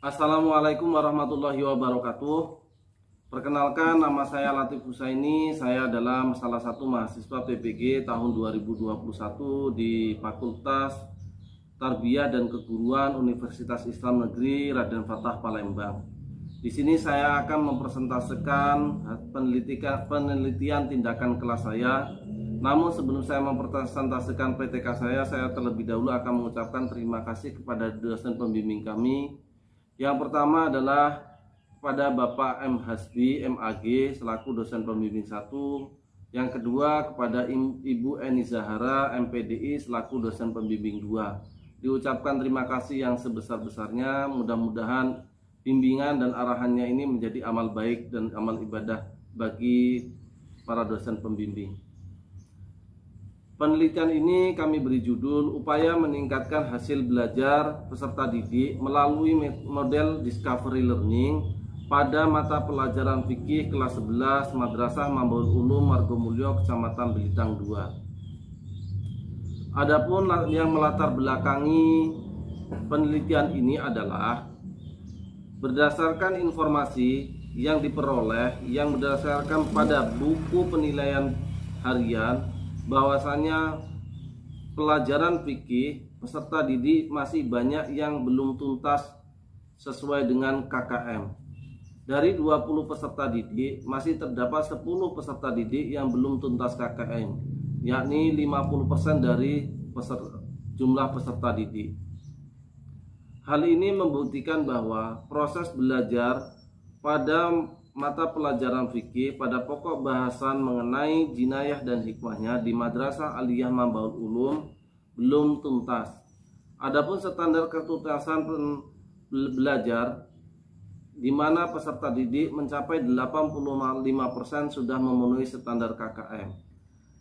Assalamualaikum warahmatullahi wabarakatuh. Perkenalkan, nama saya Latif Husaini. Saya adalah salah satu mahasiswa PPG tahun 2021 di Fakultas Tarbiyah dan Keguruan Universitas Islam Negeri Raden Fatah Palembang. Di sini saya akan mempresentasikan penelitian tindakan kelas saya. Namun sebelum saya mempresentasikan PTK saya terlebih dahulu akan mengucapkan terima kasih kepada dosen pembimbing kami. Yang pertama adalah kepada Bapak M. Hasbi, MAG, selaku dosen pembimbing 1. Yang kedua kepada Ibu Eni Zahara, MPDI, selaku dosen pembimbing 2. Diucapkan terima kasih yang sebesar-besarnya. Mudah-mudahan bimbingan dan arahannya ini menjadi amal baik dan amal ibadah bagi para dosen pembimbing. Penelitian ini kami beri judul Upaya Meningkatkan Hasil Belajar Peserta Didik Melalui Model Discovery Learning pada mata pelajaran fikih kelas 11 Madrasah Mambaul Ulum Margomulyo Kecamatan Belitang 2. Adapun yang melatar belakangi penelitian ini adalah berdasarkan informasi yang diperoleh yang berdasarkan pada buku penilaian harian, bahwasanya pelajaran fikih peserta didik masih banyak yang belum tuntas sesuai dengan KKM. Dari 20 peserta didik masih terdapat 10 peserta didik yang belum tuntas KKM, yakni 50% dari jumlah peserta didik. Hal ini membuktikan bahwa proses belajar pada mata pelajaran fikih pada pokok bahasan mengenai jinayah dan hikmahnya di Madrasah Aliyah Mambaul Ulum belum tuntas. Adapun standar ketuntasan belajar di mana peserta didik mencapai 85% sudah memenuhi standar KKM.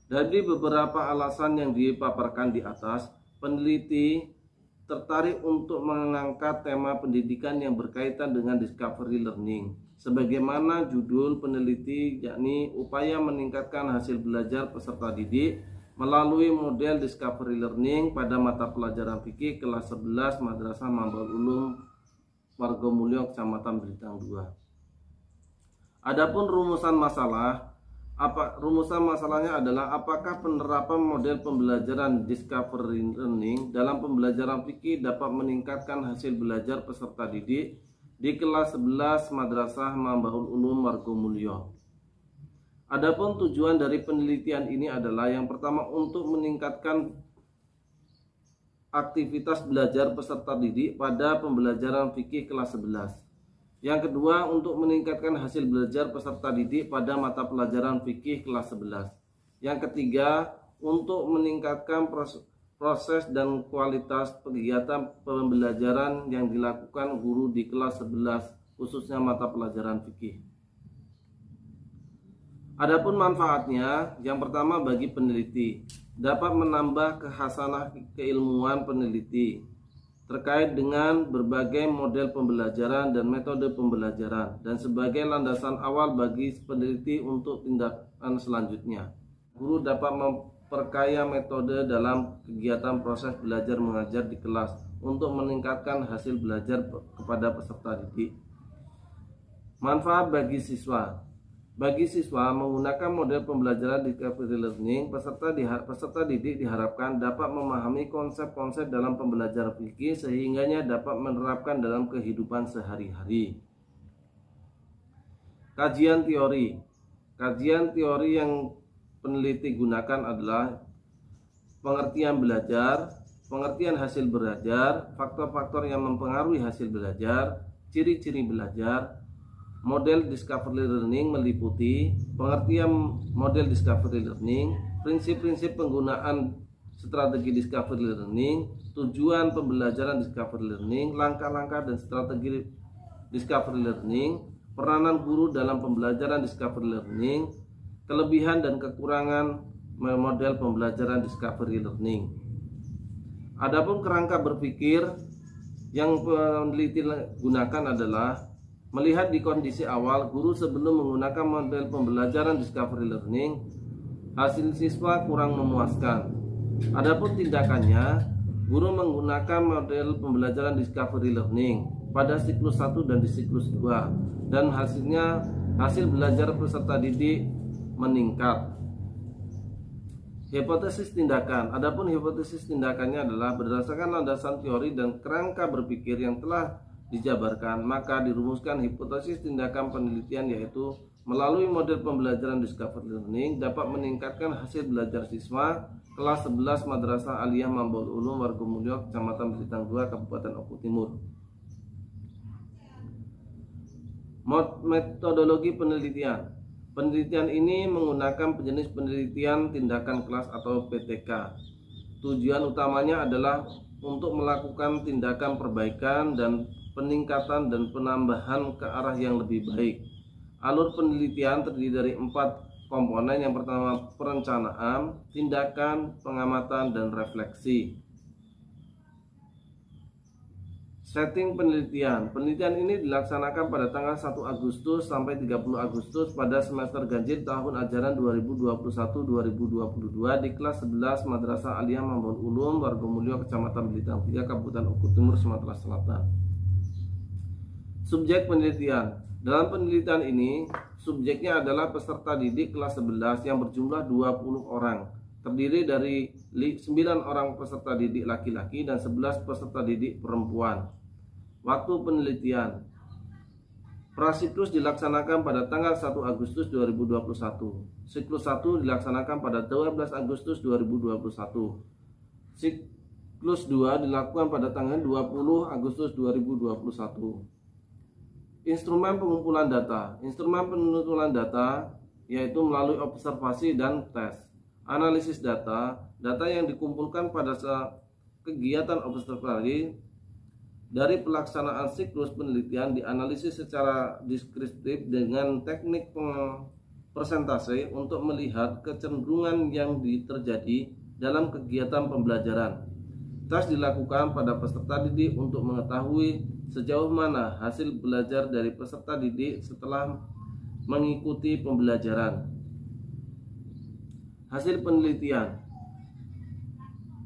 Dari beberapa alasan yang dipaparkan di atas, peneliti tertarik untuk mengangkat tema pendidikan yang berkaitan dengan discovery learning. Sebagaimana judul peneliti, yakni upaya meningkatkan hasil belajar peserta didik melalui model discovery learning pada mata pelajaran fikih kelas 11 Madrasah Mambaul Ulum Margomulyo Kecamatan Belitang 2. Adapun rumusan masalahnya adalah apakah penerapan model pembelajaran discovery learning dalam pembelajaran fikih dapat meningkatkan hasil belajar peserta didik di kelas 11 Madrasah Mambaul Ulum Margomulyo. Adapun tujuan dari penelitian ini adalah yang pertama untuk meningkatkan aktivitas belajar peserta didik pada pembelajaran fikih kelas 11. Yang kedua untuk meningkatkan hasil belajar peserta didik pada mata pelajaran fikih kelas 11. Yang ketiga untuk meningkatkan proses dan kualitas kegiatan pembelajaran yang dilakukan guru di kelas 11 khususnya mata pelajaran fikih. Adapun manfaatnya, yang pertama bagi peneliti dapat menambah khasanah keilmuan peneliti terkait dengan berbagai model pembelajaran dan metode pembelajaran dan sebagai landasan awal bagi peneliti untuk tindakan selanjutnya. Guru dapat memperkaya metode dalam kegiatan proses belajar mengajar di kelas untuk meningkatkan hasil belajar kepada peserta didik. Manfaat bagi siswa. Bagi siswa menggunakan model pembelajaran discovery learning, peserta didik diharapkan dapat memahami konsep-konsep dalam pembelajaran fikih sehingganya dapat menerapkan dalam kehidupan sehari-hari. Kajian teori. Kajian teori yang peneliti gunakan adalah pengertian belajar, pengertian hasil belajar, faktor-faktor yang mempengaruhi hasil belajar, ciri-ciri belajar. Model discovery learning meliputi pengertian model discovery learning, prinsip-prinsip penggunaan strategi discovery learning, tujuan pembelajaran discovery learning, langkah-langkah dan strategi discovery learning, peranan guru dalam pembelajaran discovery learning, kelebihan dan kekurangan model pembelajaran discovery learning. Adapun kerangka berpikir yang peneliti gunakan adalah melihat di kondisi awal guru sebelum menggunakan model pembelajaran discovery learning, hasil siswa kurang memuaskan. Adapun tindakannya, guru menggunakan model pembelajaran discovery learning pada siklus 1 dan di siklus 2, dan hasil belajar peserta didik meningkat. Hipotesis tindakan. Adapun hipotesis tindakannya adalah berdasarkan landasan teori dan kerangka berpikir yang telah dijabarkan, maka dirumuskan hipotesis tindakan penelitian, yaitu melalui model pembelajaran discovery learning dapat meningkatkan hasil belajar siswa kelas 11 Madrasah Aliyah Mambaul Ulum Wargomulyo, Kecamatan Belitang 2, Kabupaten Oku Timur. Metodologi penelitian. Penelitian ini menggunakan jenis penelitian tindakan kelas atau PTK. Tujuan utamanya adalah untuk melakukan tindakan perbaikan dan peningkatan dan penambahan ke arah yang lebih baik. Alur penelitian terdiri dari 4 komponen. Yang pertama, perencanaan, tindakan, pengamatan, dan refleksi. Setting penelitian. Penelitian ini dilaksanakan pada tanggal 1 Agustus sampai 30 Agustus pada semester ganjil tahun ajaran 2021-2022 di kelas 11 Madrasah Aliyah Mambaul Ulum Wargomulyo, Kecamatan Belitang 3, Kabupaten Oku Timur, Sumatera Selatan. Subjek penelitian. Dalam penelitian ini, subjeknya adalah peserta didik kelas 11 yang berjumlah 20 orang. Terdiri dari 9 orang peserta didik laki-laki dan 11 peserta didik perempuan. Waktu penelitian. Prasiklus dilaksanakan pada tanggal 1 Agustus 2021. Siklus 1 dilaksanakan pada 12 Agustus 2021. Siklus 2 dilakukan pada tanggal 20 Agustus 2021. Instrumen pengumpulan data. Instrumen pengumpulan data yaitu melalui observasi dan tes. Analisis data. Data yang dikumpulkan pada kegiatan observasi dari pelaksanaan siklus penelitian dianalisis secara deskriptif dengan teknik persentase untuk melihat kecenderungan yang terjadi dalam kegiatan pembelajaran. Tes dilakukan pada peserta didik untuk mengetahui sejauh mana hasil belajar dari peserta didik setelah mengikuti pembelajaran. Hasil penelitian.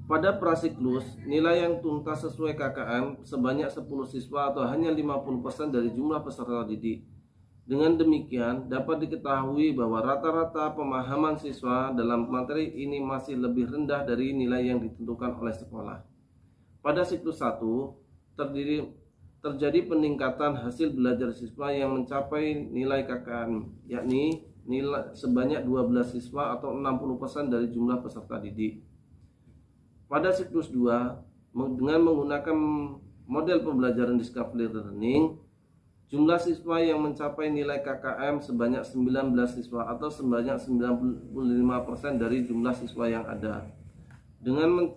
Pada prasiklus, nilai yang tuntas sesuai KKM sebanyak 10 siswa atau hanya 50% dari jumlah peserta didik. Dengan demikian, dapat diketahui bahwa rata-rata pemahaman siswa dalam materi ini masih lebih rendah dari nilai yang ditentukan oleh sekolah. Pada siklus 1, terjadi peningkatan hasil belajar siswa yang mencapai nilai KKM, yakni nilai sebanyak 12 siswa atau 60% dari jumlah peserta didik. Pada siklus 2, dengan menggunakan model pembelajaran discovery learning, jumlah siswa yang mencapai nilai KKM sebanyak 19 siswa atau sebanyak 95% dari jumlah siswa yang ada. Dengan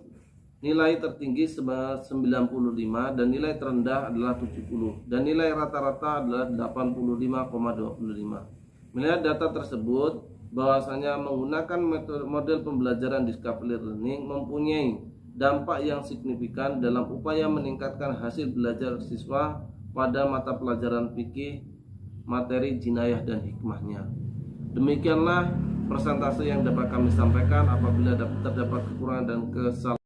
nilai tertinggi sebanyak 95 dan nilai terendah adalah 70 dan nilai rata-rata adalah 85,25. Melihat data tersebut, bahwasanya menggunakan model pembelajaran discovery learning mempunyai dampak yang signifikan dalam upaya meningkatkan hasil belajar siswa pada mata pelajaran fikih, materi jinayah dan hikmahnya. Demikianlah persentase yang dapat kami sampaikan. Apabila terdapat kekurangan dan kesalahan